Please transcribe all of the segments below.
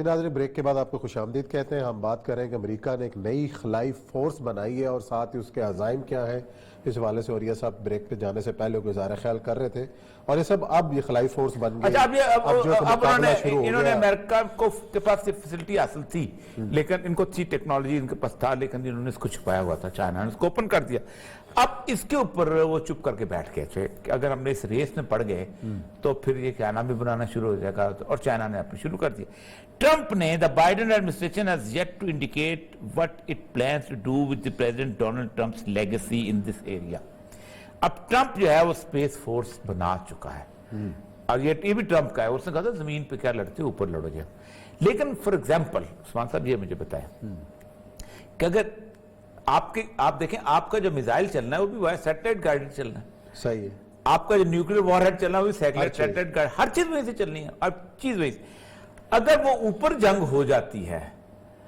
ناظرین بریک کے بعد آپ کو خوش آمدید کہتے ہیں. ہم بات کر رہے ہیں کہ امریکہ نے ایک نئی خلائی فورس بنائی ہے اور ساتھ ہی اس کے عزائم کیا ہیں اس حوالے سے. اوریہ صاحب بریک پہ جانے سے پہلے کوئی اظہار خیال کر رہے تھے اور یہ سب اب یہ خلائی فورس بن گئی. اب انہوں نے امریکہ کے پاس یہ فیسلٹی حاصل تھی لیکن ان کو تھی ٹیکنالوجی ان کے پاس تھا لیکن انہوں نے اس کو چھپایا ہوا تھا. چائنا نے اس کو اوپن کر دیا. اب اس کے اوپر وہ چپ کر کے بیٹھ گئے تھے کہ اگر ہم نے اس ریس میں پڑ گئے تو پھر یہ چائنا بھی بنانا شروع ہو جائے گا اور چائنا نے اپنی شروع کر دیا. ٹرمپ نے the Biden administration has yet to indicate what it plans to do with the President Donald Trump's legacy in this area. اب ٹرمپ جو ہے وہ اسپیس فورس بنا چکا ہے اور یہ بھی ٹرمپ کا ہے. اس نے کہا تھا زمین پہ کیا لڑتے ہو اوپر لڑو گے. لیکن فار ایگزامپل عثمان صاحب یہ مجھے بتائیں کہ اگر آپ دیکھیں آپ کا جو میزائل چلنا ہے وہ بھی سیٹلائٹ گائیڈڈ چلنا ہے. صحیح ہے. آپ کا جو نیوکلیر وار ہیڈ چلنا ہے وہ بھی سیٹلائٹ گائیڈڈ, ہر چیز وہیں سے چلنی ہے. ہر چیز وہیں سے. اگر وہ اوپر جنگ ہو جاتی ہے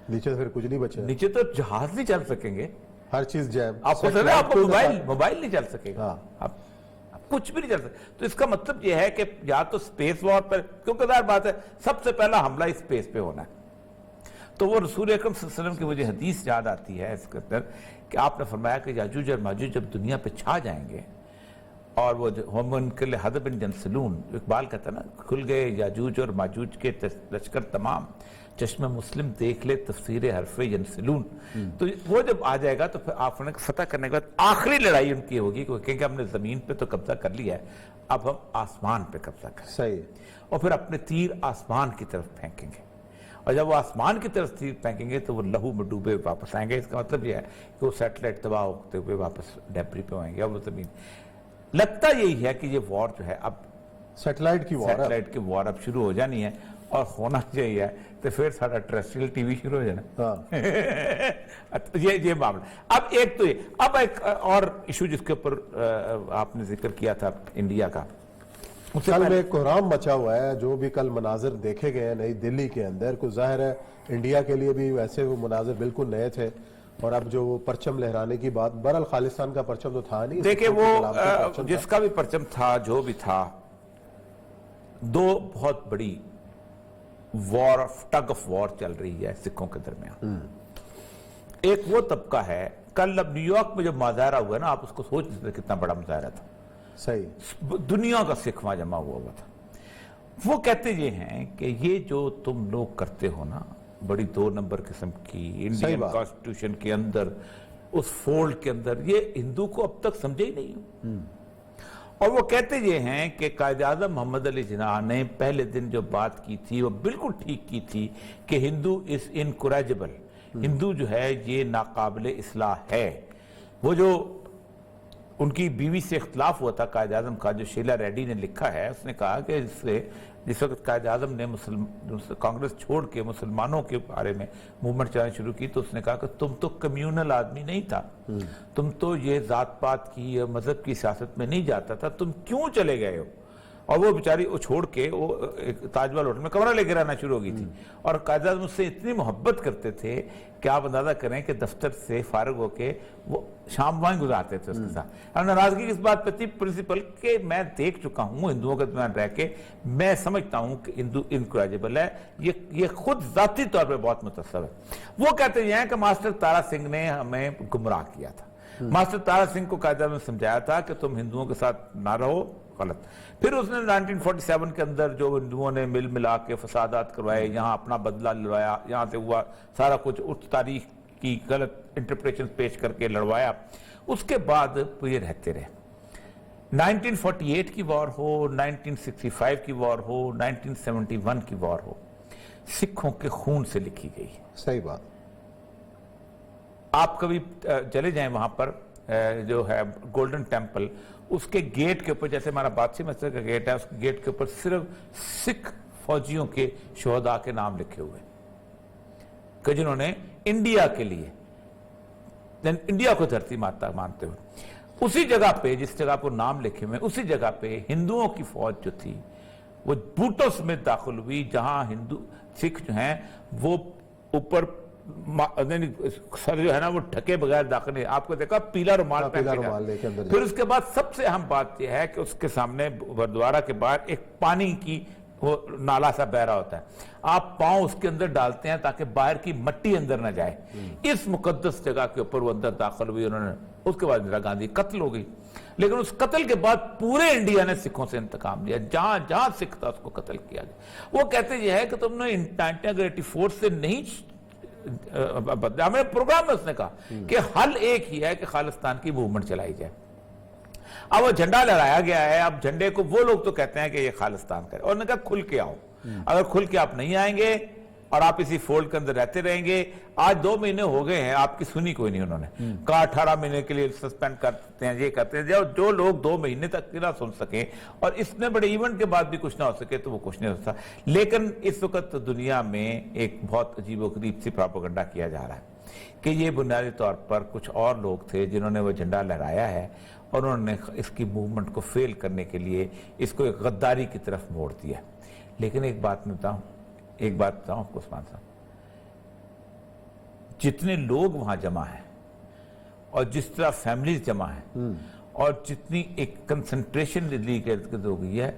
نیچے پھر کچھ نہیں بچے, نیچے تو جہاز نہیں چل سکیں گے, ہر چیز جائے. آپ کو موبائل نہیں چل سکے گا, کچھ بھی نہیں چل سکے. تو اس کا مطلب یہ ہے کہ یا تو سپیس وار پر, کیونکہ ظاہر بات ہے سب سے پہلا حملہ اس سپیس پہ ہونا ہے. تو وہ رسول اکرم صلی اللہ علیہ وسلم کی مجھے حدیث یاد آتی ہے اس کے اندر کہ آپ نے فرمایا کہ یاجوج اور ماجوج جب دنیا پہ چھا جائیں گے اور وہ ہم کے لئے حدب جنسلون, اقبال کہتا ہے نا, کھل گئے یاجوج اور ماجوج کے لشکر تمام, چشم مسلم دیکھ لے تفسیر حرف ینسلون. تو وہ جب آ جائے گا تو پھر آپ نے فتح کرنے کے بعد آخری لڑائی ان کی ہوگی کہ ہم نے زمین پہ تو قبضہ کر لیا ہے, اب ہم آسمان پہ قبضہ کریں. صحیح. اور پھر اپنے تیر آسمان کی طرف پھینکیں گے اور جب وہ آسمان کی طرف تیر پھینکیں گے تو وہ لہو میں ڈوبے واپس آئیں گے. اس کا مطلب یہ ہے کہ وہ سیٹلائٹ تباہ ہوتے ہوئے واپس ڈیبری پہ آئیں گے. اور وہ زمین لگتا یہی ہے کہ یہ وار جو ہے اب سیٹلائٹ کی وار اب شروع ہو جانی ہے اور ہونا چاہیے تو پھر سارا ٹریسٹریل ٹی وی شروع ہو جانا. یہ معاملہ. اب ایک تو یہ, اب ایک اور ایشو جس کے اوپر آپ نے ذکر کیا تھا انڈیا کا, کل میں کوہرام مچا ہوا ہے. جو بھی کل مناظر دیکھے گئے ہیں نئی دلی کے اندر, کو ظاہر ہے انڈیا کے لیے بھی ویسے وہ مناظر بالکل نئے تھے. اور اب جو وہ پرچم لہرانے کی بات, بہرحال خالصتان کا پرچم تو تھا نہیں, دیکھیں وہ جس کا بھی پرچم تھا جو بھی تھا, دو بہت بڑی وار ٹگ آف وار چل رہی ہے سکھوں کے درمیان. ایک وہ طبقہ ہے, کل اب نیو یارک میں جب مظاہرہ ہوا نا, آپ اس کو سوچ سکتے کتنا بڑا مظاہرہ تھا. صحیح. دنیا کا سکھ وہاں جمع ہوا تھا. وہ کہتے یہ ہیں کہ یہ جو تم لوگ کرتے ہو نا, بڑی 2 نمبر قسم کی انڈین کانسٹیٹیوشن کے اندر, اس فولڈ کے اندر, یہ ہندو کو اب تک سمجھے ہی نہیں. اور وہ کہتے یہ ہیں کہ قائد اعظم محمد علی جناح نے پہلے دن جو بات کی تھی وہ بالکل ٹھیک کی تھی کہ ہندو از انکوریجبل, ہندو جو ہے یہ ناقابل اصلاح ہے. وہ جو ان کی بیوی سے اختلاف ہوا تھا قائد اعظم کا, جو شیلا ریڈی نے لکھا ہے, اس نے کہا کہ جس وقت قائد اعظم نے کانگریس چھوڑ کے مسلمانوں کے بارے میں موومنٹ چلانا شروع کی تو اس نے کہا کہ تم تو کمیونل آدمی نہیں تھا, تم تو یہ ذات پات کی یا مذہب کی سیاست میں نہیں جاتا تھا, تم کیوں چلے گئے ہو. اور وہ بیچاری وہ چھوڑ کے وہ تاج محل ہوٹل میں کمرہ لے کے رہنا شروع ہو گئی تھی. اور قائد اعظم اس سے اتنی محبت کرتے تھے کہ آپ اندازہ کریں کہ دفتر سے فارغ ہو کے وہ شام وہیں گزارتے تھے اس کے ساتھ. اور ناراضگی اس بات پہ تھی پرنسپل کہ میں دیکھ چکا ہوں ہندوؤں کے درمیان رہ کے, میں سمجھتا ہوں کہ ہندو انکوریجبل ہے, یہ خود ذاتی طور پہ بہت متاثر ہے. وہ کہتے ہیں کہ ماسٹر تارا سنگھ نے ہمیں گمراہ کیا تھا. ماسٹر تارا سنگھ کو قائد اعظم نے سمجھایا تھا کہ تم ہندوؤں کے ساتھ نہ رہو, غلط. پھر اس نے 1947 کے اندر جو ہندوؤں نے مل ملا کے فسادات کروائے, یہاں اپنا بدلہ لڑوایا, یہاں سے ہوا سارا کچھ, اس تاریخ کی غلط انٹرپریشن پیش کر کے لڑوایا. اس کے بعد یہ رہتے رہے. 1948 کی وار ہو, 1965 کی وار ہو, 1971 کی وار ہو, سکھوں کے خون سے لکھی گئی. صحیح بات. آپ کبھی چلے جائیں وہاں پر جو ہے گولڈن ٹیمپل, اس کے گیٹ کے اوپر, جیسے ہمارا بادشاہ مسجد کا گیٹ ہے, اس کے گیٹ کے اوپر صرف سکھ فوجیوں کے شہداء کے نام لکھے ہوئے کہ جنہوں نے انڈیا کے لیے, انڈیا کو دھرتی ماتا مانتے ہوئے, اسی جگہ پہ جس جگہ پر نام لکھے ہوئے, اسی جگہ پہ ہندوؤں کی فوج جو تھی وہ بوٹوں سمیت داخل ہوئی, جہاں ہندو سکھ جو ہیں وہ اوپر سر جو ہے نا وہ ڈھکے بغیر داخل نہیں. آپ کو دیکھا پیلا رومال پہن کے. پھر اس کے بعد سب سے اہم بات یہ ہے کہ اس کے سامنے گردوارہ کے باہر ایک پانی کی وہ نالا سا بہ رہا ہوتا ہے، آپ پاؤں اس کے اندر ڈالتے ہیں تاکہ باہر کی مٹی اندر نہ جائے، اس مقدس جگہ کے اوپر وہ اندر داخل ہوئی، انہوں نے اس کے بعد اندرا گاندھی قتل ہو گئی، لیکن اس قتل کے بعد پورے انڈیا نے سکھوں سے انتقام لیا، جہاں جہاں سکھ تھا اس کو قتل کیا گیا۔ وہ کہتے یہ ہے کہ تم نے 1984 سے نہیں، ہمیں پروگرام میں اس نے کہا کہ حل ایک ہی ہے کہ خالصتان کی موومنٹ چلائی جائے۔ اب وہ جھنڈا لہرایا گیا ہے، اب جھنڈے کو وہ لوگ تو کہتے ہیں کہ یہ خالصتان کرے، اور انہوں نے کہا کھل کے آؤ، اگر کھل کے آپ نہیں آئیں گے اور آپ اسی فولڈ کے اندر رہتے رہیں گے، آج 2 مہینے ہو گئے ہیں، آپ کی سنی کوئی نہیں، انہوں نے کہا 18 مہینے کے لیے سسپینڈ کرتے ہیں، یہ کرتے ہیں، جو لوگ 2 مہینے تک نہ سن سکیں اور اس میں بڑے ایونٹ کے بعد بھی کچھ نہ ہو سکے تو وہ کچھ نہیں ہو سکتا۔ لیکن اس وقت دنیا میں ایک بہت عجیب و غریب سی پروپیگنڈا کیا جا رہا ہے کہ یہ بنیادی طور پر کچھ اور لوگ تھے جنہوں نے وہ جھنڈا لہرایا ہے اور انہوں نے اس کی موومنٹ کو فیل کرنے کے لیے اس کو ایک غداری کی طرف موڑ دیا۔ لیکن ایک بات بتاؤں آپ کو عثمان صاحب، جتنے لوگ وہاں جمع ہیں اور جس طرح فیملیز جمع ہیں اور جتنی ایک کنسنٹریشن دلی کے ارد گرد ہو گئی ہے،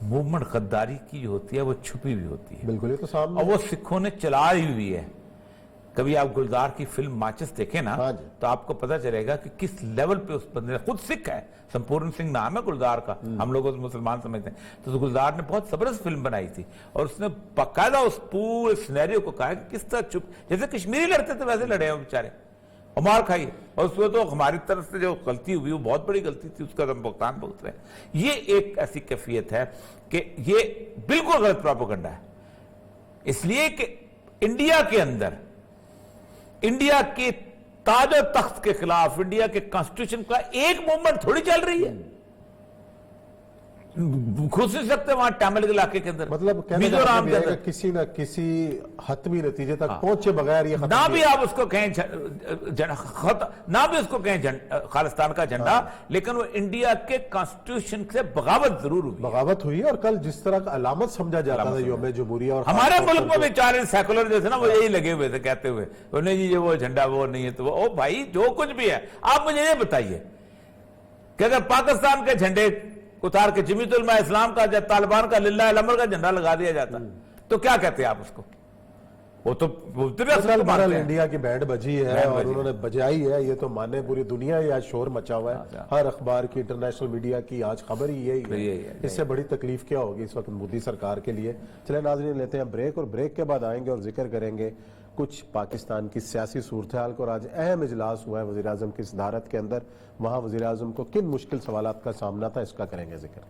موومنٹ غداری کی جو ہوتی ہے وہ چھپی ہوئی ہوتی ہے، بالکل، یہ تو سامنے، اور وہ سکھوں نے چلا ہی ہوئی ہے۔ کبھی آپ گلزار کی فلم ماچس دیکھیں نا تو آپ کو پتہ چلے گا کہ کس لیول پہ اس بندے نے، خود سکھ ہے، سمپورن سنگھ نام ہے گلزار کا، ہم لوگ مسلمان سمجھتے ہیں، تو گلزار نے بہت زبردست فلم بنائی تھی اور اس نے باقاعدہ اس پورے سینیریو کو کہا کہ کس طرح جیسے کشمیری لڑتے تھے ویسے لڑے ہیں بیچارے اور مار کھائی، اور اس میں تو ہماری طرف سے جو غلطی ہوئی وہ بہت بڑی غلطی تھی، اس کا ہم بھگتان بھگت رہے ہیں۔ یہ ایک ایسی کیفیت ہے کہ یہ بالکل غلط پروپیگنڈا ہے، اس لیے کہ انڈیا کے اندر، انڈیا کے تاج و تخت کے خلاف، انڈیا کے کانسٹیٹیوشن کا ایک موومنٹ تھوڑی چل رہی ہے، گھس نہیں سکتے وہاں ٹیمل کے علاقے کے اندر، مطلب میزورام کے اندر، کسی نہ کسی حتمی نتیجے تک پہنچے بغیر یہ نہ بھی آپ اس کو کہیں نہ بھی اس کو کہیں خالصتان کا جھنڈا، لیکن وہ انڈیا کے کانسٹیٹیوشن سے بغاوت ضرور ہوئی، بغاوت ہوئی، اور کل جس طرح کا علامت سمجھا جاتا تھا یوم جمہوریہ، اور ہمارے ملک میں بھی 4 سیکولر جو تھے نا وہ یہی لگے ہوئے تھے کہتے ہوئے انہیں جی وہ جھنڈا وہ نہیں ہے، تو وہ بھائی جو کچھ بھی ہے آپ مجھے یہ بتائیے کہ اگر پاکستان کے جھنڈے اتار کے جمیعت علماء اسلام کا، طالبان کا، للہ الامر کا جھنڈا لگا دیا جاتا تو کیا کہتے ہیں آپ اس کو؟ وہ تو انڈیا کی بینڈ بجی ہے اور انہوں نے بجائی ہے، یہ تو مانے پوری دنیا ہی آج شور مچا ہوا ہے، ہر اخبار کی، انٹرنیشنل میڈیا کی آج خبر ہی یہی ہے۔ اس سے بڑی تکلیف کیا ہوگی اس وقت مودی سرکار کے لیے۔ چلیں ناظرین، لیتے ہیں بریک، اور بریک کے بعد آئیں گے اور ذکر کریں گے کچھ پاکستان کی سیاسی صورتحال کو۔ اور آج اہم اجلاس ہوا ہے وزیراعظم کی صدارت کے اندر، وہاں وزیراعظم کو کن مشکل سوالات کا سامنا تھا، اس کا کریں گے ذکر۔